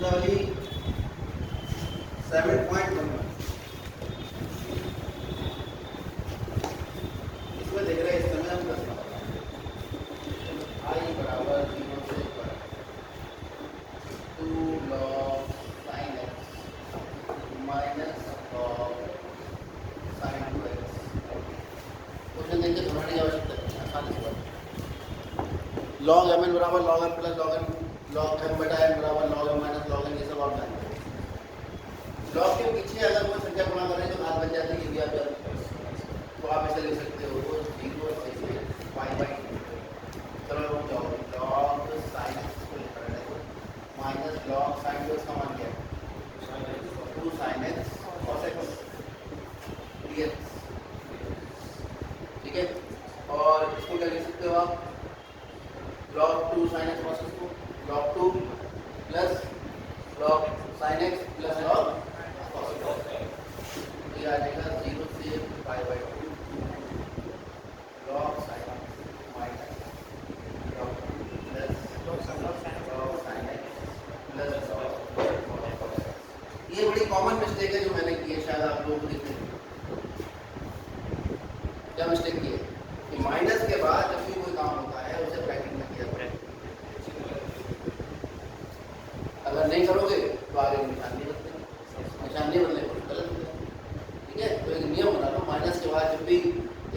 सूत्रावली 7.11 इसमें देख रहे हैं। इस समय हम करना आई बराबर 0 से 2 log sin x minus log sin 2x। Question देखिए, घबराने की आवश्यकता नहीं है, आसान है सवाल। log mn बराबर log m plus log n log m बटा n बराबर log m minus log n, ये सब आप जानते हैं। log के पीछे अगर कोई संख्या गुणा करें तो घात बन जाती है, ये भी आप जानते हैं। तो आप ऐसे लिख सकते हो 0 से पाई बाई 2। चलो रुक जाओ, log sin x को लिख रहे हैं माइनस log sin 2x का मान क्या है? 2 sin x cos x dx। ठीक है, और इसको क्या लिख सकते हो आप? log 2 sin x cos x को log 2 plus log sin x plus log cos x। ये आ जाएगा 0 से pi by 2 log sin x minus log 2 plus log sin x plus log cos x। ये बड़ी कॉमन मिस्टेक है जो मैंने की है, शायद आप लोग लिखते हैं। क्या मिस्टेक की है कि माइनस के बाद जब भी कोई काम होता है उसे ब्रैकेट में किया जाता है। अगर नहीं करोगे तो आगे निशान नहीं बदलते, निशान नहीं बदलने पर गलत हो जाए। ठीक है, तो एक नियम बना लो, माइनस के बाद जब भी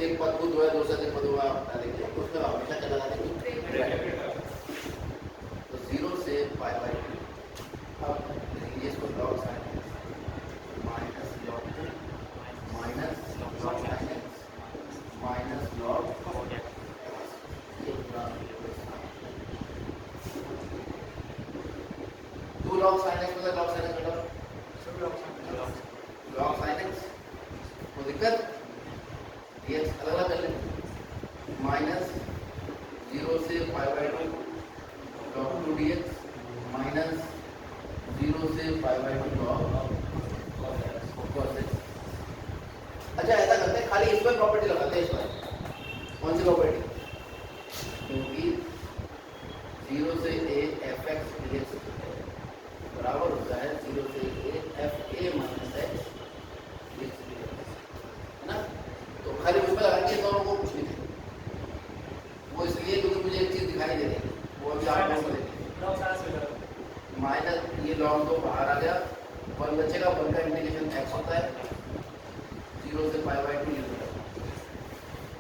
एक पद को जो है दो से अधिक पदों में आप हटा देंगे तो उसमें हमेशा क्या लगा देंगे? तो 0 से पाई बाई 2। अब देखिए इसको log sin x minus log 2 minus log sin x minus log ये पूरा 2 log sin x मतलब log sin x बेटा log sin x को दिक्कत dx अलग अलग कर लेंगे माइनस 0 से pi by 2 log 2 dx minus 0 से pi by 2 log cos x। अच्छा ऐसा करते हैं, खाली इस पर प्रॉपर्टी लगाते हैं। इस पर कौन सी प्रॉपर्टी? क्योंकि 0 से a fx dx बराबर होता है 0 से a fa minus x dx, है ना? तो खाली उस पर लगाएंगे, दोनों को कुछ नहीं देंगे। वो इसलिए क्योंकि मुझे एक चीज दिखाई दे रही है, वो अभी आप लोगों को देखेंगे। माइनस ये log तो बाहर आ गया, 1 बचेगा, 1 का इंटीग्रेशन x होता है 0 से पाई बाई 2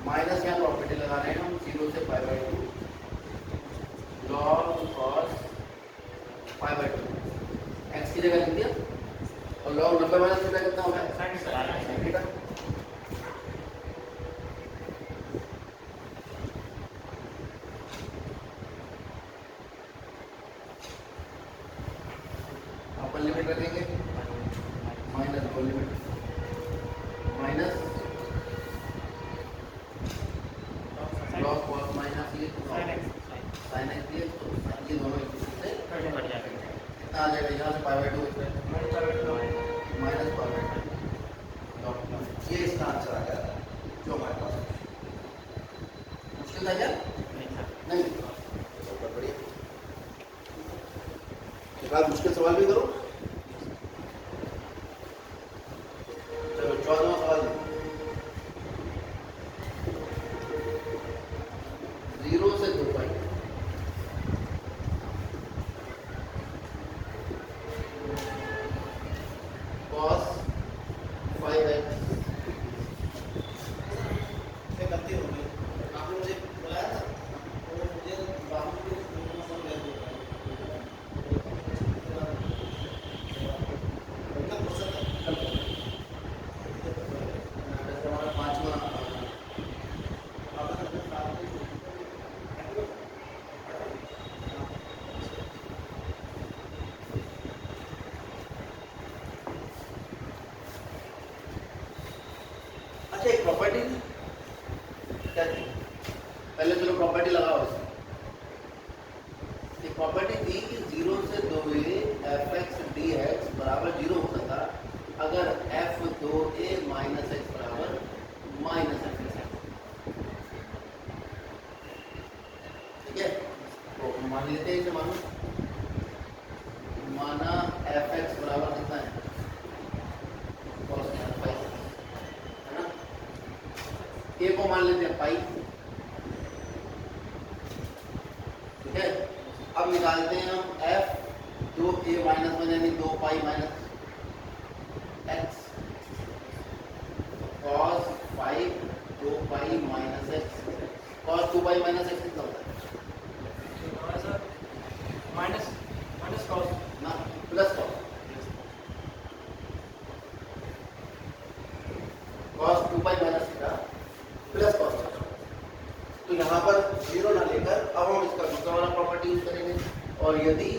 माइनस यहाँ प्रॉपर्टी लगा रहे हैं हम 0 से pi by 2 log cos pi by 2 x की जगह लिख दिया, और log 90 माइनस थीटा कितना होगा? sin theta. अपन लिमिट रखेंगे माइनस दो limit minus log cos minus ये sin x dx, तो ये दोनों एक दूसरे से कट जाएंगे। कितना आ जाएगा यहाँ से pi by 2 minus pi by 2। ये इसका आंसर आ गया जो हमारे पास। मुश्किल था क्या? नहीं, बहुत बढ़िया। एक बार मुश्किल सवाल भी करो। चलो 14वां सवाल देखो। 0 से 2 पाई cos 5x से गलती हो गई। आपने मुझे बुलाया था और मुझे बाबू को समझ दिया हमारा 5वां एक प्रॉपर्टी क्या थी? पहले चलो प्रॉपर्टी लगाओ इसमें। एक प्रॉपर्टी थी कि 0 से 2a fx dx बराबर 0 होता था अगर f2a माइनस x बराबर माइनस x है। ठीक है, तो मान लेते हैं इसे, मानो माना एफ एक्स बराबर कितना है, cos पाई, है ना। ए को मान लेते हैं पाई, ठीक है। अब निकालते हैं हम एफ, 2a माइनस 1 यानी 2 pi minus x, cos 5 2 pi minus x, cos 2 pi minus x कितना होता है, माइनस कॉस ना plus cos 2 pi minus theta plus cos theta. तो यहाँ पर जीरो ना लेकर अब हम इसका दूसरा वाला प्रॉपर्टी यूज करेंगे, और यदि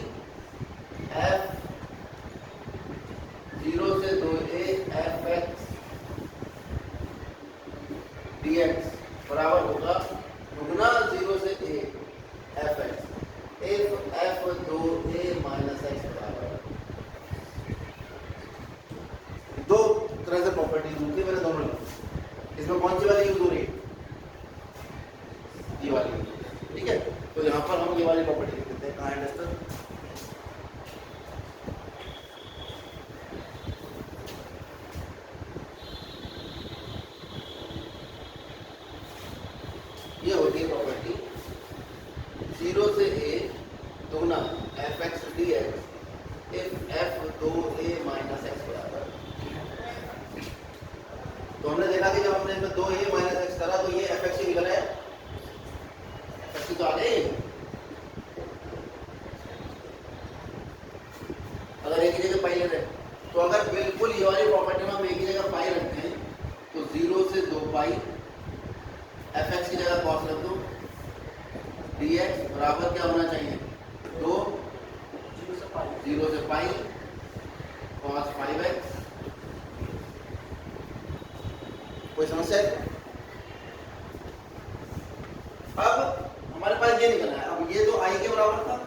f 0 से 2a F x d x बराबर होगा दुगना 0 से a F x F 2a minus x बराबर, दो तरह से प्रॉपर्टी यूज होती है, मैंने दोनों लिखी। इसमें कौन सी वाली यूज हो रही है, ये वाली, ठीक है। तो यहाँ पर हम ये वाली प्रॉपर्टी लिख देते हैं, कहाँ है डस्टर, ये होती है प्रॉपर्टी 0 से a दुगना F x d x if F 2a minus x बराबर। तो हमने देखा कि जब हमने इसमें 2a माइनस एक्स करा तो ये एफ एक्स ही निकला है, एफ एक्स तो आ गए। अगर एक ही जगह पाई ले रहे हैं, तो अगर बिल्कुल ये वाली प्रॉपर्टी में हम एक ही जगह पाई रखते हैं तो 0 से 2 पाई एफ एक्स की जगह कॉस रख दो, डी एक्स बराबर क्या होना चाहिए, 2 0 से पाई cos 5x। कोई समस्या है? अब हमारे पास ये निकला है, अब ये तो i के बराबर था,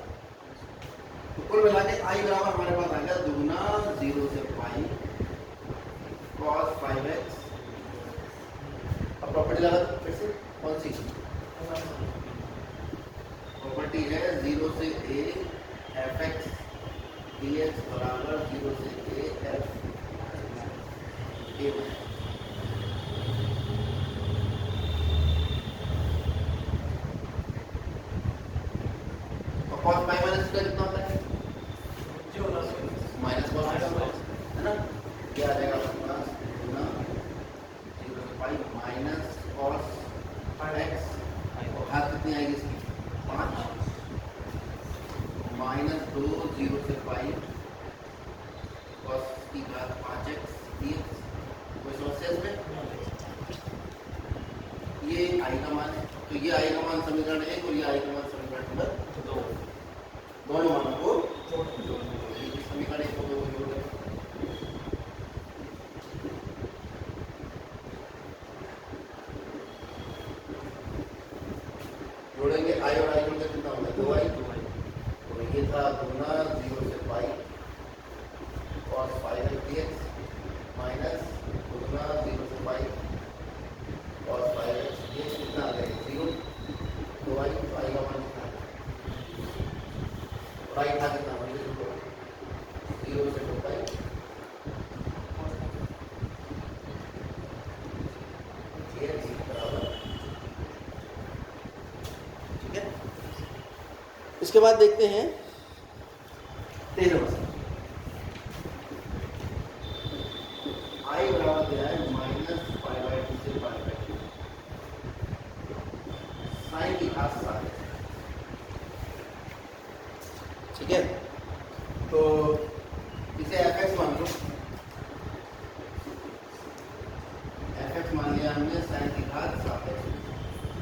तो कुल मिला के i बराबर हमारे पास आ गया दुगना 0 से पाई cos 5x। अब प्रॉपर्टी लगा दो फिर से, कौन सी प्रॉपर्टी है, 0 से a F x d x बराबर 0 से a F A. cos pi minus का कितना होता है, माइनस cos थीटा, है ना। क्या आ जाएगा हमारे पास गुना 0 से पाई माइनस cos x, और हाथ कितनी आएगी इसकी 5 माइनस 2 0 से पाई cos की घात 5x dx। कोई समस्या इसमें, ये i का मान है, तो ये i का मान समीकरण 1 और ये i का मान समीकरण नंबर 2, दोनों मानों को समीकरण 1 को 2 को जोड़ दें। जोड़ेंगे i और i को कितना होगा 2i, तो ये था दुगना 0 से पाई cos 5x dx माइनस दुगना 0 से पाई cos 5x dx कितना आ गया 0, 2i, तो i का मान कितना है, और i था कितना 0 से 2 पाई, dx बराबर, ठीक है। इसके बाद देखते हैं 13वां i बराबर दिया है माइनस पाई/2 से पाई/2 साइन की घात 7, ठीक है। तो इसे एफ एक्स मान लो, एफ एक्स मान लिया हमने साइन की घात 7,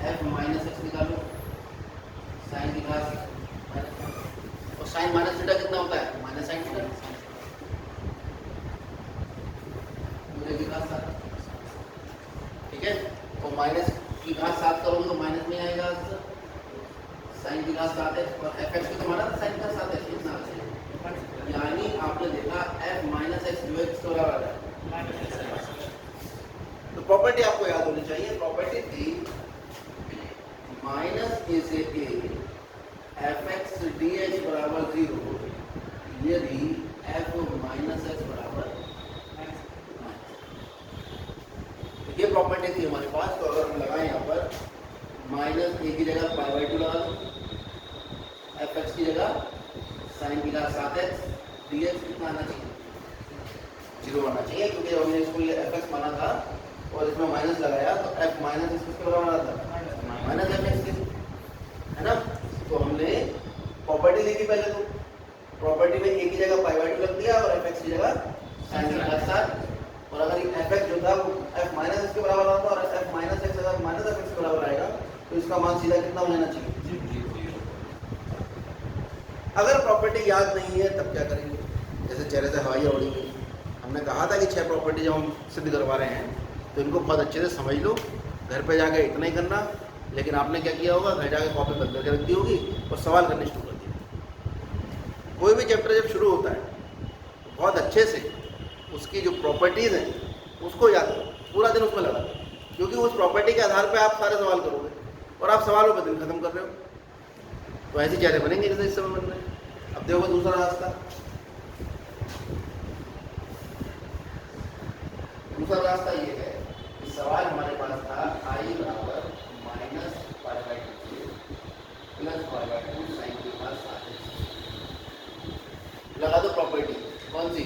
एफ माइनस एक्स निकालो, साइन की घात, और साइन माइनस थीटा कितना होता है, माइनस साइन थीटा, पूरे की घात 7, ठीक है। तो माइनस की घात 7 करोगे तो माइनस में आएगा, साइन की घात 7 है, और एफ एक्स को तुम्हारा साइन का 7 है, कितना आ जाएगा, यानी आपने देखा एफ माइनस एक्स जो एक्स तो बराबर है। तो प्रॉपर्टी आपको याद होनी चाहिए, प्रॉपर्टी थी माइनस ए से A F x d x बराबर 0, यदि f माइनस एक्स बराबर ये प्रॉपर्टी थी हमारे पास, तो अगर हम लगाएं यहाँ पर माइनस ए की जगह पाई बाई टू लगा दो, एफ एक्स की जगह साइन की जगह 7x dx कितना आना चाहिए, 0 आना चाहिए, क्योंकि हमने इसको ये एफ एक्स माना था और इसमें माइनस लगाया तो एफ माइनस एक्स किसके बराबर आ था, माइनस एफ एक्स के, है ना। तो हमने प्रॉपर्टी लिखी पहले, तो प्रॉपर्टी में ए की जगह पाई बाई टू रख दिया और एफ एक्स की जगह साइन की जगह 7, और अगर ये एफ एक्स जो था वो एफ माइनस एक्स के बराबर आता और एफ माइनस एक्स अगर माइनस एफ एक्स के बराबर आएगा तो इसका मान सीधा कितना हो जाना चाहिए। अगर प्रॉपर्टी याद नहीं है तब क्या करेंगे, जैसे चेहरे से हवाई उड़ेंगे। हमने कहा था कि 6 प्रॉपर्टी जब हम सिद्ध करवा रहे हैं तो इनको बहुत अच्छे से समझ लो, घर पे जाके इतना ही करना, लेकिन आपने क्या किया होगा, घर जाके कॉपी बंद करके रख दी होगी और सवाल करने शुरू कर दिए। कोई भी चैप्टर जब शुरू होता है बहुत अच्छे से उसकी जो प्रॉपर्टीज़ हैं उसको याद करो, पूरा दिन उसमें लगा दो, क्योंकि उस प्रॉपर्टी के आधार पे आप सारे सवाल करोगे और आप सवालों पर दिन खत्म कर रहे हो, तो ऐसे चेहरे बनेंगे जैसे इस समय बन रहे हैं। अब देखो दूसरा रास्ता, दूसरा रास्ता ये है कि सवाल हमारे पास था आई बराबर minus pi by two plus pi by two sine के पास 7x लगा दो प्रॉपर्टी, कौन सी,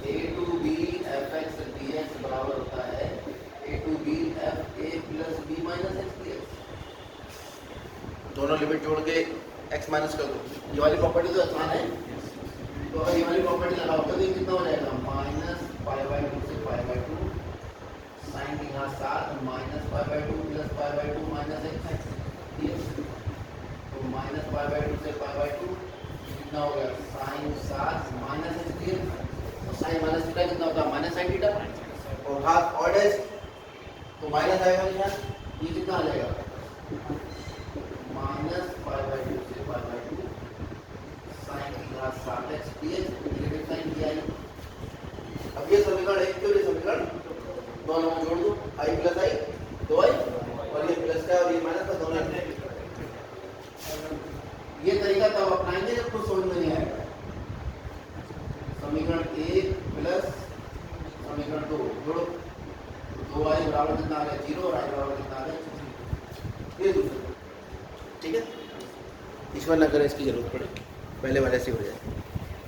a to b f x d x बराबर होता है a to b f a plus b minus x d x. दोनों लिमिट जोड़ के x माइनस कर दो, ये वाली प्रॉपर्टी तो आसान है, तो अगर ये वाली प्रॉपर्टी लगाओगे तो ये कितना हो जाएगा, माइनस पाई बाई टू से पाई बाई टू साइन की घात 7 minus pi by two plus pi by two minus x d x. तो माइनस पाई बाई टू से पाई बाई टू कितना हो गया, sine 7 minus x d x, और sine minus theta कितना होता है, माइनस साइन थीटा, और घात ऑड है तो माइनस आएगा निशान, ये कितना आ जाएगा, माइनस पाई बाई टू से पाई बाई टू साइन की घात 7x dx नेगेटिव साइन की आई। अब ये समीकरण एक क्यों, ये समीकरण दोनों को जोड़ दो, i प्लस आई 2i और ये प्लस का और ये माइनस का दोनों एक। ये तरीका तब अपनाएंगे जब कुछ समझ में नहीं आएगा। समीकरण 1 प्लस समीकरण 2 जोड़ो, 2i बराबर कितना आ गया 0 और i बराबर कितना आ गया, ये दूसरा, ठीक है। ईश्वर न करे इसकी जरूरत पड़े, पहले वाले से हो जाए।